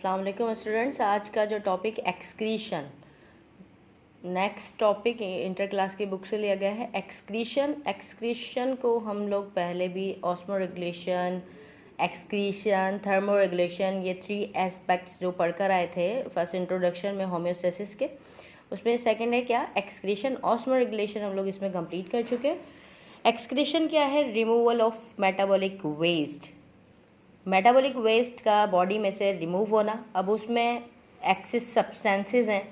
अस्सलाम वालेकुम स्टूडेंट्स। आज का जो topic excretion, next topic inter class की बुक से लिया गया है। एक्सक्रीशन को हम लोग पहले भी osmo regulation, excretion, thermo regulation, ये 3 एस्पेक्ट्स जो पढ़कर आए थे फर्स्ट इंट्रोडक्शन में होम्योस्टेसिस के, उसमें सेकंड है क्या एक्सक्रीशन। ऑस्मो रेगुलेशन हम लोग इसमें कंप्लीट कर चुके हैं। एक्सक्रीशन क्या है? Removal of metabolic waste. Metabolic waste का बॉडी में से रिमूव होना। अब उसमें एक्सिस सब्सटेंसेस हैं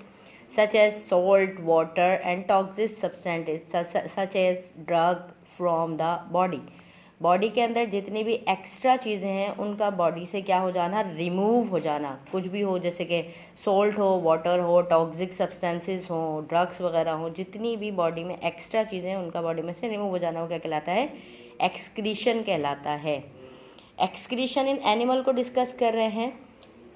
such as salt, water and toxic substances such as drug from the body. Body के अंदर जितनी भी एक्स्ट्रा चीज़ें हैं उनका बॉडी से क्या हो जाना? रिमूव हो जाना। कुछ भी हो, जैसे कि सॉल्ट हो, वाटर हो, टॉक्सिक सब्सटेंसेस हो, ड्रग्स वगैरह हो, जितनी भी बॉडी में एक्स्ट्रा चीज़ें हैं उनका बॉडी में से रिमूव हो जाना, वो क्या कहलाता है? एक्सक्रीशन कहलाता है। एक्सक्रीशन इन एनिमल को डिस्कस कर रहे हैं।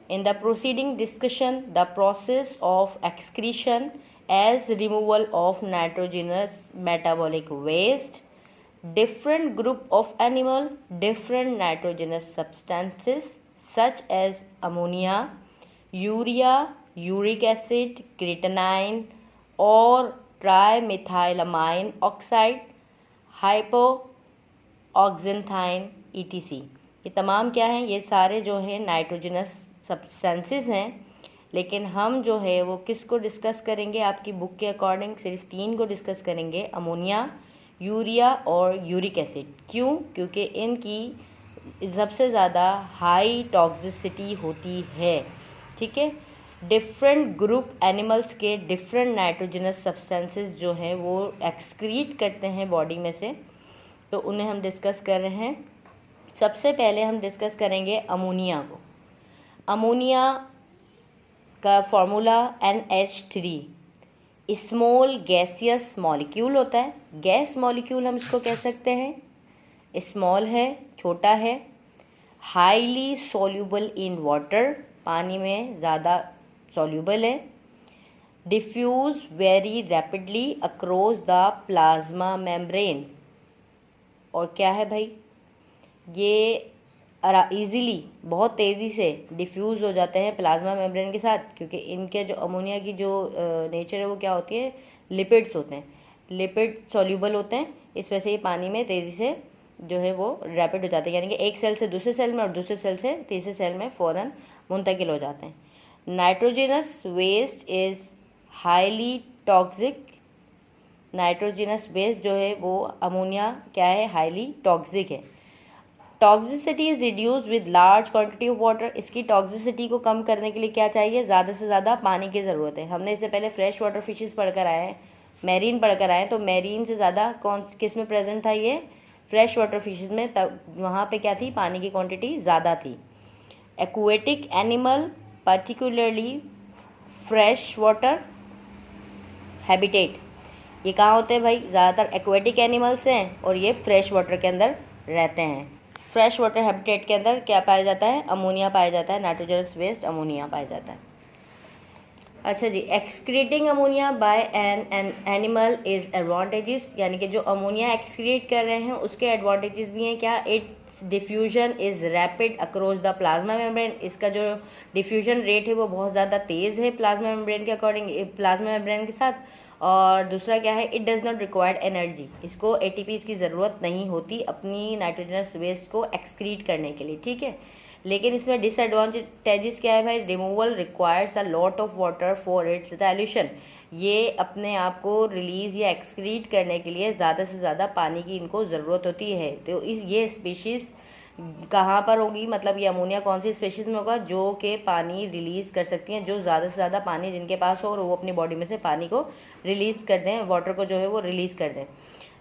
In the proceeding discussion the process of excretion as removal of nitrogenous metabolic waste, different group of animal, different nitrogenous substances such as ammonia, urea, uric acid, creatinine और trimethylamine oxide, hypoxanthine etc. ये तमाम क्या हैं? ये सारे जो हैं nitrogenous substances हैं, लेकिन हम जो है वो किसको डिस्कस करेंगे? आपकी बुक के अकॉर्डिंग सिर्फ 3 को डिस्कस करेंगे, अमोनिया, यूरिया और यूरिक एसिड। क्यों? क्योंकि इनकी सबसे ज़्यादा हाई टॉक्सिसिटी होती है। ठीक है, डिफरेंट ग्रुप एनिमल्स के डिफरेंट नाइट्रोजनस सब्सटेंसेस जो हैं वो एक्सक्रीट करते हैं बॉडी में से, तो उन्हें हम डिस्कस कर रहे हैं। सबसे पहले हम डिस्कस करेंगे अमोनिया को। अमोनिया का formula NH3 small gaseous molecule होता है। गैस मॉलिक्यूल हम इसको कह सकते हैं। स्मॉल है, छोटा है, हाईली सॉल्यूबल इन वाटर, पानी में ज़्यादा सॉल्यूबल है, diffuse very rapidly across the plasma membrane. और क्या है भाई? ये ईज़िली, बहुत तेज़ी से डिफ्यूज़ हो जाते हैं प्लाज्मा मेम्ब्रेन के साथ, क्योंकि इनके जो अमोनिया की जो नेचर है वो क्या होती है? लिपिड्स होते हैं, लिपिड सॉल्यूबल होते हैं। इस वजह से ये पानी में तेज़ी से जो है वो रैपिड हो जाते हैं, यानी कि एक सेल से दूसरे सेल में और दूसरे सेल से तीसरे सेल में फ़ौरन मुंतकिल हो जाते हैं। Nitrogenous waste is highly toxic. Nitrogenous waste जो है वो अमोनिया क्या है? हाईली टॉक्सिक है। Toxicity is reduce with large quantity of water. इसकी टॉक्सिसिटी को कम करने के लिए क्या चाहिए? ज़्यादा से ज़्यादा पानी की ज़रूरत है। हमने इससे पहले फ्रेश वाटर फिशेस पढ़कर आए हैं, मैरीन पढ़कर आए हैं, तो मैरीन से ज़्यादा किस में प्रेजेंट था? ये फ्रेश वाटर फिशेस में। तब वहाँ पे क्या थी? पानी की क्वांटिटी ज़्यादा थी। Aquatic animal particularly fresh water habitat, ये कहाँ होते हैं भाई? ज़्यादातर एक्वेटिक एनिमल्स हैं और ये फ्रेश वाटर के अंदर रहते हैं। फ्रेश वाटर हैबिटेट के अंदर क्या पाया जाता है? अमोनिया पाया जाता है, नाइट्रोजनस वेस्ट अमोनिया पाया जाता है। अच्छा जी, excreting ammonia by an animal is advantages, यानी कि जो अमोनिया एक्सक्रीट कर रहे हैं उसके एडवांटेजेस भी हैं। क्या? It's diffusion is rapid across the plasma membrane. इसका जो डिफ्यूजन रेट है वो बहुत ज़्यादा तेज़ है प्लाज्मा मेम्ब्रेन के अकॉर्डिंग, प्लाज्मा मेम्ब्रेन के साथ। और दूसरा क्या है? It does not required energy. इसको ATP की ज़रूरत नहीं होती अपनी नाइट्रोजनस वेस्ट को एक्सक्रीट करने के लिए। ठीक है, लेकिन इसमें डिसएडवांटेजेस क्या है भाई? Removal requires a lot of water for its dilution. ये अपने आप को रिलीज़ या एक्सक्रीट करने के लिए ज़्यादा से ज़्यादा पानी की इनको ज़रूरत होती है। तो ये स्पीशीज़ कहाँ पर होगी? मतलब ये अमोनिया कौन सी स्पीशीज़ में होगा? जो कि पानी रिलीज़ कर सकती हैं, जो ज़्यादा से ज़्यादा पानी जिनके पास हो और वो अपनी बॉडी में से पानी को रिलीज़ कर दें, वाटर को जो है वो रिलीज़ कर दें।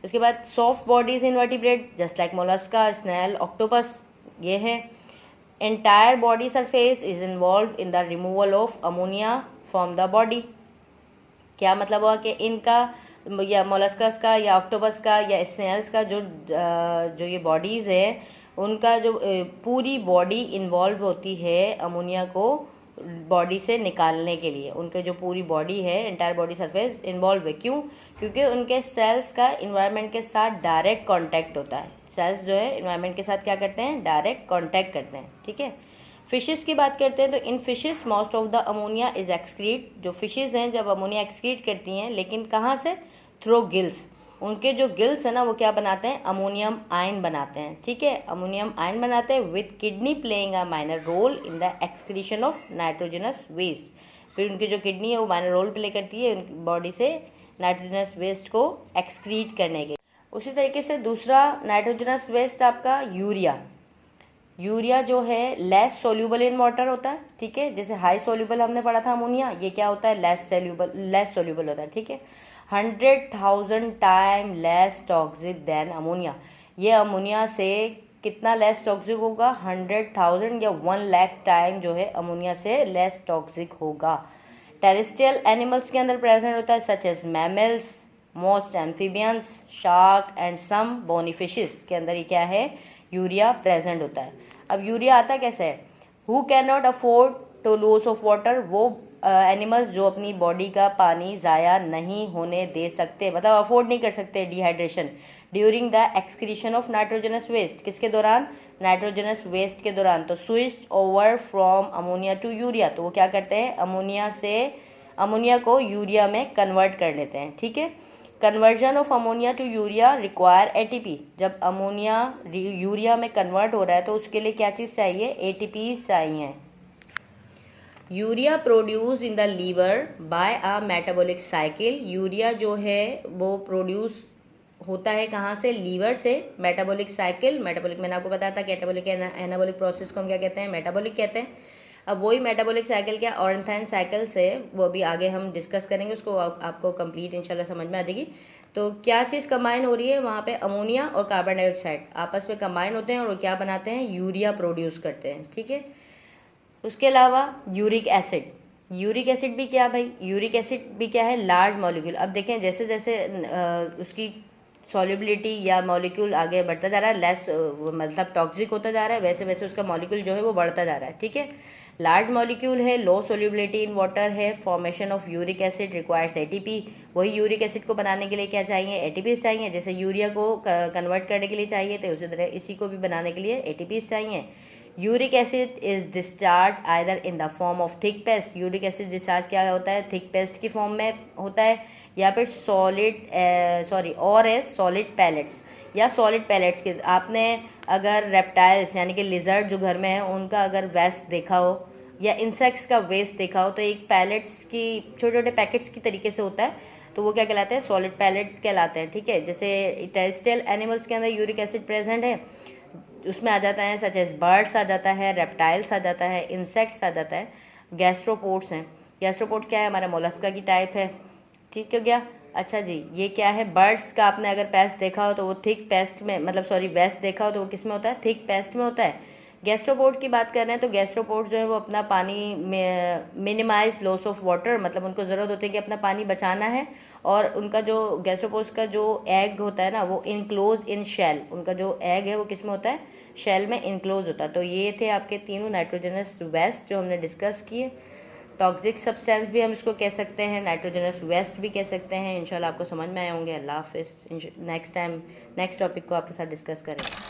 उसके बाद soft bodies invertebrate just like Mollusca, snail, octopus, ये है। Entire body surface is involve in the removal of ammonia from the body. क्या मतलब हुआ कि इनका या मोलस्कस का या ऑक्टोपस का या स्नेल्स का जो ये बॉडीज़ हैं उनका जो पूरी बॉडी इन्वॉल्व होती है अमोनिया को बॉडी से निकालने के लिए। उनके जो पूरी बॉडी है, एंटायर बॉडी सरफेस इन्वॉल्व है। क्यों? क्योंकि उनके सेल्स का इन्वायरमेंट के साथ डायरेक्ट कांटेक्ट होता है। सेल्स जो है इन्वायरमेंट के साथ क्या करते हैं? डायरेक्ट कांटेक्ट करते हैं। ठीक है, फिशेस की बात करते हैं तो in fishes most of the ammonia is excrete. जो फिशेस हैं जब अमोनिया एक्सक्रीट करती हैं, लेकिन कहाँ से? Through gills. उनके जो गिल्स है ना वो क्या बनाते हैं? अमोनियम आयन बनाते हैं। ठीक है, अमोनियम आयन बनाते हैं with kidney playing a minor role in the excretion of nitrogenous waste. फिर उनकी जो किडनी है वो माइनर रोल प्ले करती है उनकी बॉडी से नाइट्रोजनस वेस्ट को एक्सक्रीट करने के। उसी तरीके से दूसरा नाइट्रोजनस वेस्ट आपका यूरिया। यूरिया जो है लेस सोल्यूबल इन वाटर होता है। ठीक है, जैसे हाई सोल्यूबल हमने पढ़ा था अमोनिया, ये क्या होता है? लेस सोल्यूबल होता है। ठीक है, 100,000 time less toxic than ammonia. ये अमोनिया से कितना लेस टॉक्सिक होगा? 100,000 या 1,00,000 टाइम जो है अमोनिया से लेस टॉक्सिक होगा। टेरेस्ट्रियल एनिमल्स के अंदर प्रेजेंट होता है such as mammals, most amphibians, shark and some bony fishes के अंदर ये क्या है? यूरिया प्रेजेंट होता है। अब यूरिया आता कैसे है? Who can not afford to loss of water, वो एनिमल्स जो अपनी बॉडी का पानी ज़ाया नहीं होने दे सकते, मतलब अफोर्ड नहीं कर सकते dehydration, during the excretion of nitrogenous waste. किसके दौरान? नाइट्रोजनस वेस्ट के दौरान। तो switch over from ammonia to urea, तो वो क्या करते हैं? अमोनिया को यूरिया में कन्वर्ट कर लेते हैं। ठीक है, conversion of ammonia to urea require ATP. जब अमोनिया यूरिया में कन्वर्ट हो रहा है तो उसके लिए क्या चीज़ चाहिए? एटीपी चाहिए। Urea produce in the liver by a metabolic cycle. Urea जो है वो प्रोड्यूस होता है कहाँ से? लीवर से। मेटाबॉलिक साइकिल, मेटाबॉलिक मैंने आपको बताया था, कैटाबॉलिक एनाबॉलिक प्रोसेस को हम क्या कहते हैं? मेटाबॉलिक कहते हैं। अब वही मेटाबॉलिक साइकिल क्या ऑरेंथाइन साइकिल से, वो अभी आगे हम डिस्कस करेंगे, उसको आपको कंप्लीट इंशाल्लाह समझ में आ जाएगी। तो क्या चीज़ कंबाइन हो रही है वहाँ पे? अमोनिया और कार्बन डाइऑक्साइड आपस में कंबाइन होते हैं और वो क्या बनाते हैं? यूरिया प्रोड्यूस करते हैं। ठीक है, उसके अलावा यूरिक एसिड। यूरिक एसिड भी क्या भाई? यूरिक एसिड भी क्या है? Large molecule. अब देखें जैसे जैसे उसकी सॉल्युबिलिटी या मॉलिक्यूल आगे बढ़ता जा रहा है, लेस मतलब टॉक्सिक होता जा रहा है, वैसे वैसे उसका मॉलिक्यूल जो है वो बढ़ता जा रहा है। ठीक है, लार्ज मॉलिक्यूल है, लो सोल्युबिलिटी इन वाटर है, formation of uric acid requires ATP. वही यूरिक एसिड को बनाने के लिए क्या चाहिए? एटीपी चाहिए। जैसे यूरिया को कन्वर्ट करने के लिए चाहिए तो उसी तरह इसी को भी बनाने के लिए एटीपी चाहिए। Uric acid is discharge either in the form of thick paste. Uric acid discharge क्या होता है? थिक पेस्ट की फॉर्म में होता है, या फिर सॉलिड पैलेट्स या सॉलिड पैलेट्स के। आपने अगर रेप्टाइल्स यानी कि लिजर्ड जो घर में है उनका अगर वेस्ट देखा हो या इंसेक्ट्स का वेस्ट देखा हो तो एक पैलेट्स की छोटे छोटे पैकेट्स की तरीके से होता है, तो वो क्या कहलाते हैं? सॉलिड पैलेट कहलाते हैं। ठीक है, जैसे टेरेस्ट्रियल एनिमल्स के अंदर यूरिक एसिड प्रेजेंट है, उसमें आ जाता है सच एज बर्ड्स आ जाता है, रेप्टाइल्स आ जाता है, इंसेक्ट्स आ जाता है, गैस्ट्रोपोड्स हैं। गैस्ट्रोपोड्स क्या है? हमारा मोलस्का की टाइप है। ठीक हो गया। अच्छा जी, ये क्या है? बर्ड्स का आपने अगर पेस्ट देखा हो तो वो थिक पेस्ट में, मतलब वेस्ट देखा हो तो वो किस में होता है? थिक पेस्ट में होता है। गैस्ट्रोपोड की बात कर रहे हैं तो गैस्ट्रोपोड जो है वो अपना पानी में मिनिमाइज लॉस ऑफ वाटर, मतलब उनको ज़रूरत होती है कि अपना पानी बचाना है, और उनका जो गैस्ट्रोपोड्स का जो एग होता है ना वो इनक्लोज इन शेल, उनका जो एग है वो किस में होता है? शेल में इनक्लोज होता है। तो ये थे आपके तीनों नाइट्रोजनस वेस्ट जो हमने डिस्कस किए। टॉक्सिक सब्सटेंस भी हम इसको कह सकते हैं, नाइट्रोजनस वेस्ट भी कह सकते हैं। इंशाल्लाह आपको समझ में आए होंगे। अल्लाह हाफिज़। नेक्स्ट टाइम नेक्स्ट टॉपिक को आपके साथ डिस्कस करेंगे।